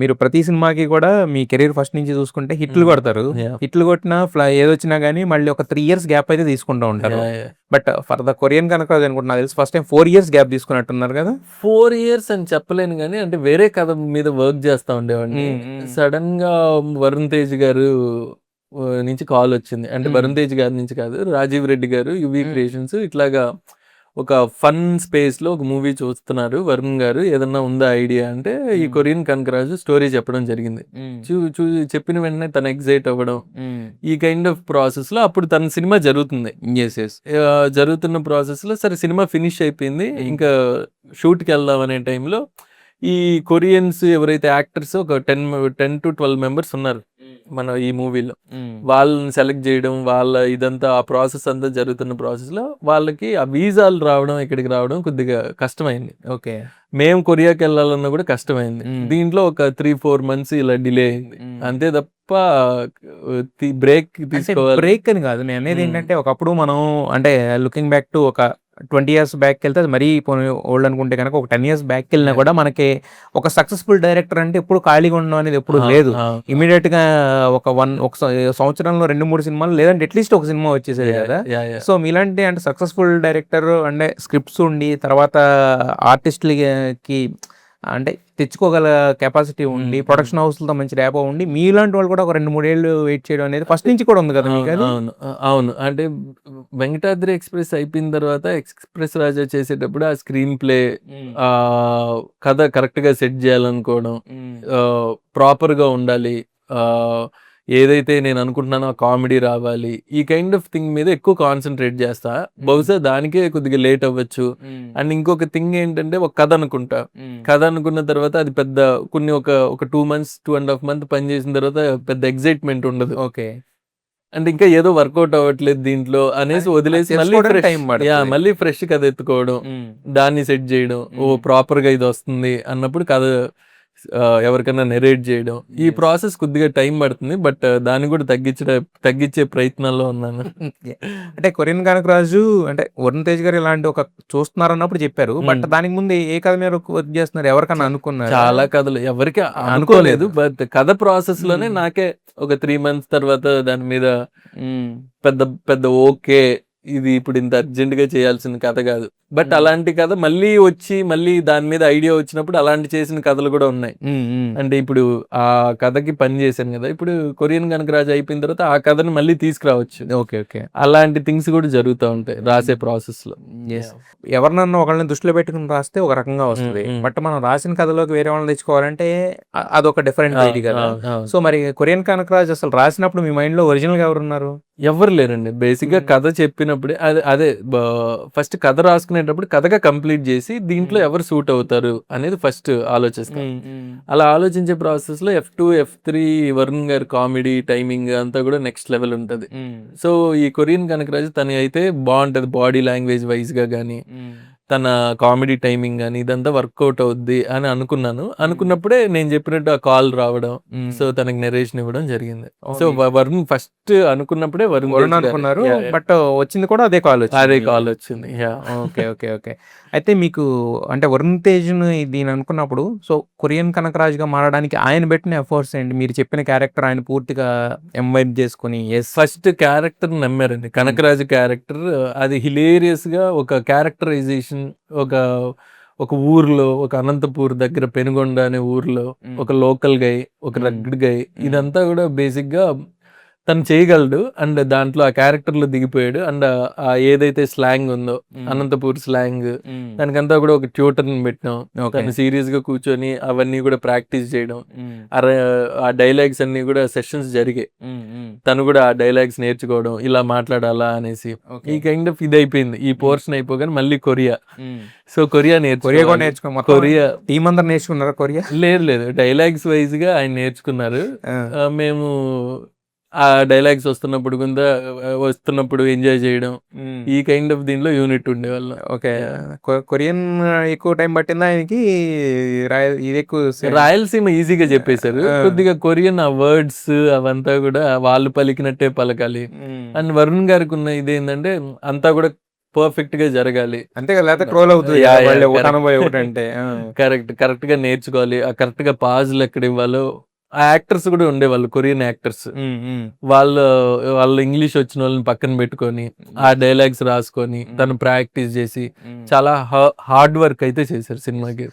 మీరు ప్రతి సినిమాకి కూడా మీ కెరీర్ ఫస్ట్ నుంచి చూసుకుంటే హిట్లు హ్మ్. కొడతారు. యాహ్! హిట్లు కొట్టినా ఏదొచ్చినా గానీ మళ్ళీ ఒక 3 ఇయర్స్ గ్యాప్ అయితే తీసుకుంటూ ఉంటారు. Yeah! Yeah! But for the Korean Kanakaraju అనుకుంట నాకు తెలిసి ఫస్ట్ టైమ్ 4 ఇయర్స్ గ్యాప్ తీసుకున్నట్టున్నారు గదా! 4 ఇయర్స్ అని చెప్పలేను గానీ, అంటే వేరే కథ మీద వర్క్ చేస్తా ఉండేవాడిని. హ్మ్. హ్మ్. సడెన్‌గా వరుణ్ తేజ్ గారు నుంచి కాలొచ్చింది. అంటే హ్మ్. వరుణ్ తేజ్ గారి నుంచి కాదు. రాజీవ్ రెడ్డి గారు, యువి హ్మ్. క్రియేషన్స్ ఇట్లాగా ఒక ఫన్ స్పేస్‌లో ఒక మూవీ చూస్తున్నారు వరుణ్ గారు. ఏదన్నా ఉందా ఐడియా అంటే, ఈ హ్మ్. కొరియన్ కనకరాజు స్టోరీ చెప్పడం జరిగింది. హ్మ్. చూ చూ చెప్పిన వెంటనే తను ఎక్సైట్ అవ్వడం. హ్మ్. ఈ కైండ్ ఆఫ్ ప్రాసెస్‌లో అప్పుడు తన సినిమా జరుగుతుంది. యెస్. యెస్. జరుగుతున్న ప్రాసెస్‌లో సరే సినిమా ఫినిష్ అయిపోయింది. హ్మ్. ఇంకా షూట్‌కెళ్దాం అనే టైంలో ఈ కొరియన్స్ ఎవరైతే యాక్టర్స్ ఒక 10-12 మెంబర్స్ ఉన్నారు. హ్మ్. మన ఈ మూవీలో. హ్మ్. వాళ్ళని సెలెక్ట్ జేయడం, వాళ్ళ ఇదంతా ఆ ప్రాసెస్ అంతా జరుగుతున్న ప్రాసెస్‌లో వాళ్ళకి ఆ వీసాలు రావడం, ఇక్కడికి రావడం కొద్దిగా కష్టమైంది. ఓకే. మేము కొరియాకెళ్ళాలన్నా గూడా కష్టమైంది. హ్మ్. దీంట్లో ఒక 3-4 మంత్స్ ఇలా డిలే అయింది. హ్మ్. అంతే తప్ప బ్రేక్ అంటే తీసుకోవాలి. బ్రేక్ అని గాదు. హ్మ్. నేననేదేంటంటే ఒకప్పుడు మనం అంటే లుకింగ్ బ్యాక్ టు ఒక 20 ఇయర్స్ బ్యాక్‌కెళ్తే అది మరీ పోనీ ఓల్డ్ అనుకుంటే గనక ఒక 10 ఇయర్స్ బ్యాక్‌కెళ్ళినా యాహ్! కూడా మనకి ఒక సక్సెస్‌ఫుల్ డైరెక్టర్ అంటే ఎప్పుడు ఖాళీగా ఉండడం అనేది ఎప్పుడు ఆ! లేదు. ఆ! ఇమ్మీడియేట్‌గా ఒక సంవత్సరంలో 2, 3 సినిమాలు లేదంటే అట్‌లీస్ట్ ఒక సినిమా వచ్చేసేది యాహ్! గదా! యాహ్! యాహ్! సో, మీలాంటి అంటే సక్సెస్‌ఫుల్ డైరెక్టర్ అంటే స్క్రిప్ట్స్ ఉండి తర్వాత ఆర్టిస్ట్‌లకి అంటే తెచ్చుకోగల కెపాసిటీ ఉండి, హ్మ్. హ్మ్. ప్రొడక్షన్ హౌస్‌లతో మంచి ర్యాపో ఉండి, మీలాంటి వాళ్ళు కూడా ఒక 2, 3 ఏళ్ళు వెయిట్ చేయడం అనేది ఫస్ట్ అంటే నుంచి కూడా ఉంది కదా అవును. మీకది? అవును. అవును. అంటే వెంకటాద్రి ఎక్స్‌ప్రెస్ అయిపోయిన తర్వాత 'ఎక్స్‌ప్రెస్ రాజా' చేసేటప్పుడు ఆ స్క్రీన్ ప్లే హ్మ్. కథ కరెక్ట్‌గా సెట్ జేయాలనుకోవడం. హ్మ్. ప్రాపర్‌గా ఉండాలి. ఆహ్, ఏదైతే నేను అనుకుంటున్నానో ఆ కామెడీ రావాలి. ఈ కైండ్ ఆఫ్ థింగ్ మీద ఎక్కువ కాన్సంట్రేట్ జేస్తా. హ్మ్. బహుశా దానికే కొద్దిగా లేట్ అవ్వచ్చు. హ్మ్. అండ్ ఇంకొక థింగ్ ఏంటంటే ఒక కథ అనుకుంటా. హ్మ్. కథ అనుకున్న తర్వాత అది పెద్ద ఒక 2 మంత్స్, 2 ½ మంత్ పని చేసిన తర్వాత పెద్ద ఎక్సైట్‌మెంట్ ఉండదు. ఓకే. అంటే ఇంకా ఏదో వర్కౌట్ అవ్వట్లేదు దీంట్లో అనేసి అది అది వదిలేసి మళ్ళీ తెలుసుకోవడానికి ఫ్రెష్ టైం పడతది. మళ్ళీ ఫ్రెష్ కథ ఎత్తుకోవడం. హ్మ్. దాన్ని సెట్ జేయడం. ఓహ్! హ్మ్. ప్రాపర్‌గా ఇదొస్తుంది అన్నప్పుడు కథ ఎవరికన్నా నెరేట్ జేయడం. ఈ యెస్. ప్రాసెస్ కొద్దిగా టైం పడుతుంది. బట్ దాన్ని కూడా తగ్గించే ప్రయత్నంలో ఉన్నాను. అంటే 'కొరియన్ కనకరాజు' అంటే 'వరుణ్ తేజ్' గారు ఇలాంటి ఒక చూస్తున్నారన్నప్పుడు చెప్పారు. బట్ హ్మ్. దానికి ముందు ఏ కథ మీద వర్క్ చేస్తున్నారు? చ ఎవరికన్నా అనుకున్నారా? చాలా కథలు ఎవరికీ అనుకోలేదు. అనుకోలేదు. బట్ కథ ప్రాసెస్‌లోనే హ్మ్. నాకే ఒక 3 మంత్స్ తర్వాత దాని మీద హ్మ్. పెద్ద పెద్ద ఓకే. ఇది ఇప్పుడు ఇంత అర్జెంట్‌గా చేయాల్సిన కథ గాదు. బట్ హ్మ్. అలాంటి కథ మళ్ళీ వచ్చి, మళ్ళీ దాని మీద ఐడియా వచ్చినప్పుడు అలాంటి చేసిన కథలు గూడా ఉన్నాయి. హ్మ్. హ్మ్. అంటే ఇప్పుడు ఆ కథకి పని జేశాను గదా! ఇప్పుడు 'కొరియన్ గనకరాజు' అయిపోయిన తర్వాత ఆ కథని మళ్ళీ తీసుకురావచ్చు. ఓకే. ఓకే. అలాంటి థింగ్స్ గూడా జరుగుతా ఉంటాయి హ్మ్. రాసే ప్రాసెస్‌లో. యెస్. యాహ్! ఎవరినన్నా ఒకళ్ళని దృష్టిలో పెట్టుకొని రాస్తే ఒక రకంగా హ్మ్. వస్తది. హ్మ్. బట్ మనం రాసిన కథలోకి వేరే వాళ్ళని తెచ్చుకోవాలంటే అదొక డిఫరెంట్ ఇది అవును. గదా! అవును. అవును. సో, మరి 'కొరియన్ కనకరాజు' అసలు రాసినప్పుడు మీ మైండ్‌లో ఒరిజినల్‌గా ఎవరున్నారు? ఎవ్వరు లేరండి. బేసిక్‌గా హ్మ్. కథ చెప్పినప్పుడే అదే ఫస్ట్ కథ రాసుకునేటప్పుడు కథగా కంప్లీట్ జేసి, దీంట్లో హ్మ్. ఎవరు సూట్ అవుతారు అనేది ఫస్ట్ ఆలోచిస్తా. హ్మ్. హ్మ్. అలా ఆలోచించే ప్రాసెస్‌లో ఎఫ్2, ఎఫ్3 వరుణ్ గారి కామెడీ, టైమింగ్ అంతా గూడా నెక్స్ట్ లెవెల్ ఉంటది. హ్మ్. సో, ఈ కొరియన్ కనకరాజు తనయి అయితే బావుంటది. బాడీ లాంగ్వేజ్ వైస్‌గా గాని, హ్మ్. తన కామెడీ టైమింగ్ గాని, ఇదంతా వర్కౌట్ అవుద్ది అని అనుకున్నాను. హ్మ్. అనుకున్నప్పుడే నేను జెప్పినట్టు ఆ కాల్ రావడం. హ్మ్. సో, తనకి నరేషన్ ఇవ్వడం జరిగింది. ఓహ్! సో, వరుణ్ ఫస్ట్ అనుకున్నప్పుడే వరుణ్ వరుణ్ తేజ్ గారే. అనుకున్నారు. యాహ్! యాహ్! బట్ వచ్చింది కూడా అదే కాలొచ్చింది అదే మీకు. కాలొచ్చింది. యాహ్! ఓకే. ఓకే. ఓకే. అయితే మీకు అంటే 'వరుణ్ తేజ్‌ని' దీన్ని అనుకున్నప్పుడు సో, 'కొరియన్ కనకరాజు'గా మారడానికి ఆయన పెట్టిన ఎఫర్ట్స్ ఏంటి? మీరు చెప్పిన క్యారెక్టర్ ఆయన పూర్తిగా ఎంబైబ్ చేసుకొని యెస్. ఫస్ట్ క్యారెక్టర్‌ని నమ్మారండి. హ్మ్. కనకరాజు క్యారెక్టర్ అది హిలేరియస్‌గా ఒక క్యారెక్టరైజేషన్ ఒక ఒక ఊర్లో ఒక అనంతపూర్ దగ్గర పెనుగొండ అనే ఊర్లో హ్మ్. ఒక లోకల్ గై, ఒక హ్మ్. రగ్డ్ గై హ్మ్. ఇదంతా గూడా బేసిక్‌గా తను చేయగలడు. అండ్ దాంట్లో ఆ క్యారెక్టర్‌లో దిగిపోయాడు. అండ్ ఏదైతే స్లాంగ్ ఉందో హ్మ్. అనంతపూర్ స్లాంగ్ హ్మ్. దానికంతా గూడా ఒక ట్యూటర్‌ని పెట్టాం. ఓకే. తను సీరియస్‌గా కూర్చొని అవన్నీ గూడా ప్రాక్టీస్ చేయడం. హ్మ్. అర ఆ డైలాగ్స్ అన్నీ గూడా సెషన్స్ జరిగాయి. హ్మ్. హ్మ్. తను గూడా ఆ డైలాగ్స్ నేర్చుకోవడం. ఇలా మాట్లాడాలా అనేసి. ఓకే. ఈ కైండ్ ఆఫ్ ఇదయిపోయింది. ఈ హ్మ్. పోర్షన్ అయిపోగానే మళ్ళీ కొరియా. హ్మ్. సో, కొరియా కొరియా కూడా నేర్చుకోవాలి. మొత్తం కొరియా టీమ్ అందరూ నేర్చుకున్నారా కొరియా? లేదు లేదు. డైలాగ్స్ వైస్‌గా ఆయన నేర్చుకున్నారు. ఆ! మేము ఆ డైలాగ్స్ వస్తున్నప్పుడు ఎంజాయ్ చేయడం. హ్మ్. ఈ కైండ్ ఆఫ్ దీనిలో యూనిట్ ఉండేవాళ్ళం. ఓకే. యాహ్! కొరియన్ ఎక్కువ టైం పట్టిందా ఆయనకి? ఇదెక్కువ రాయలసీమ ఈజీగా జెప్పేసారు. ఆ! కొద్దిగా కొరియన్ ఆ వర్డ్స్ అవంతా గూడా వాళ్ళు పలికినట్టే పలకాలి. హ్మ్. అండ్ వరుణ్ గారికున్న ఇదేందంటే అంతా గూడా పర్ఫెక్ట్ గా జరగాలి. అంతే కదా, లేకపోతే ట్రోల్ అవుతుంది యా, కదా, యా, వాళ్ళు ఒకటి correct. అనబోయి ఒకటి అంటే. కరెక్ట్ గా నేర్చుకోవాలి. ఆ కరెక్ట్ గా పాజులు ఎక్కడ ఇవ్వాలో. ఆ యాక్టర్స్ కూడా ఉండేవాళ్ళు, కొరియన్ యాక్టర్స్. వాళ్ళు వాళ్ళు ఇంగ్లీష్ వచ్చిన వాళ్ళని పక్కన పెట్టుకొని ఆ డైలాగ్స్ రాసుకొని తను ప్రాక్టీస్ చేసి చాలా హార్డ్ వర్క్ అయితే చేశారు సినిమాకి.